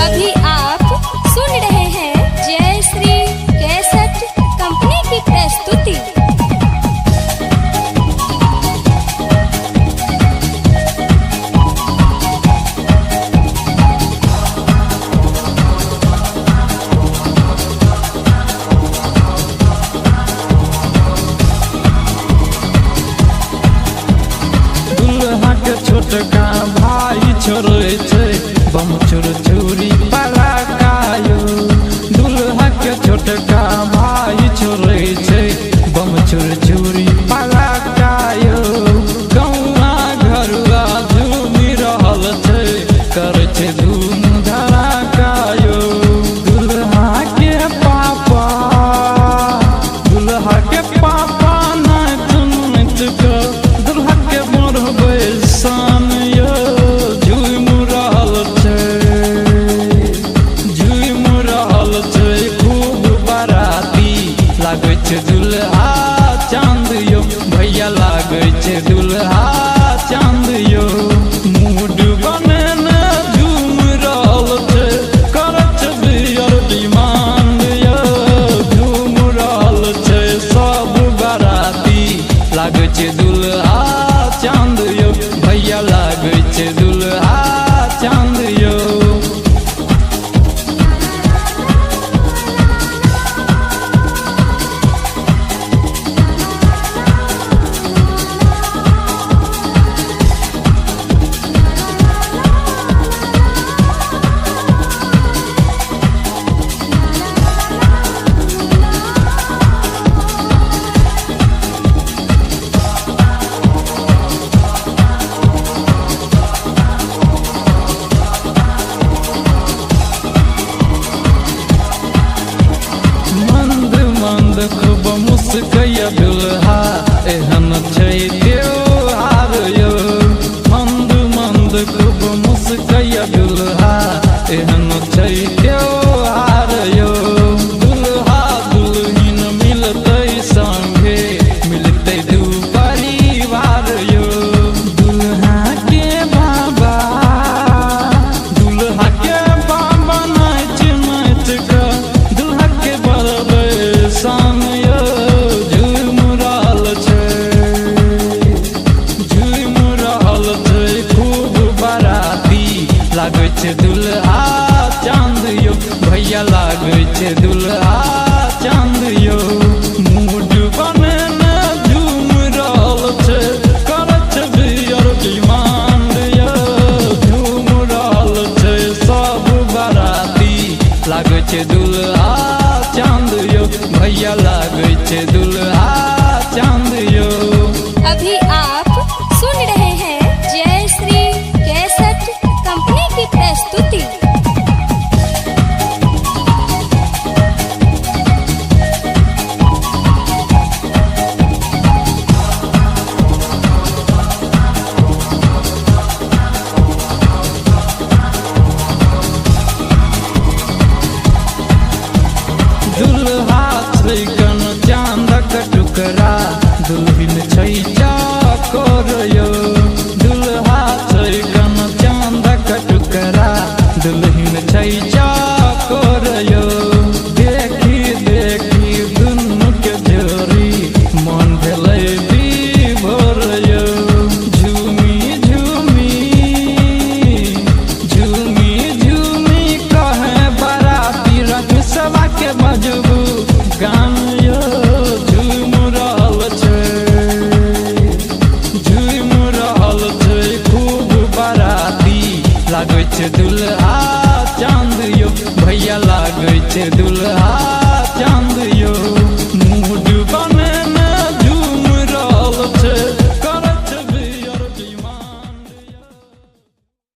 अभी आप सुन रहे हैं जय श्री कैसेट कंपनी की प्रस्तुति। दुल्हा के छोटका भाई छोड़े छे बम चोर चोरी पलाकायो। दुल्हा के छोटका भाई छोड़े छे बम चोर चोरी पलाकायो। गौआ घरुआ झूमी रहल छे करे छे धूम धड़ाकायो। दुल्हा के पापा नाच नाच के दुल्हा के मोरबे सान यो। झूम रहल छे खूब बाराती लागे छे दुल्हा चांद यो। भैया लागे छे दुल्हा चांद यो। मूड बने ने झूम रहल छे करे छे बियर डिमांड यो। झूम रहल छे सब बाराती लागे छे दुल्हा चांद यो। भैया लागे छे दुल्हा चांद यो। मंद मंद खूब मुस्कैया दुल्हा एहन छै त्योहार यो। मंद मंद खूब मुस्कैया दुल्हा एहन छै त्योहार यो। दुल्हा दुल्हिन मिलतै संगे मिलतै दू परिवार यो। दुल्हा के बाबा नाच नाच के दुल्हा के बड़बे सान यो। झूम रहल छे खूब बाराती लागे छे दुल्हा चांद यो। भैया लागे छे दुल्हा चांद यो। मूड बने ने झूम रहल छे करे छे बियर डिमांड यो। झूम रहल छे सब बाराती लागे छे दुल्हा चांद यो। भैया लागे छे दुल्हा चांद यो। अभी आप सुन रहे हैं जय श्री कैसेट कंपनी की प्रस्तुति। छै दुल्हा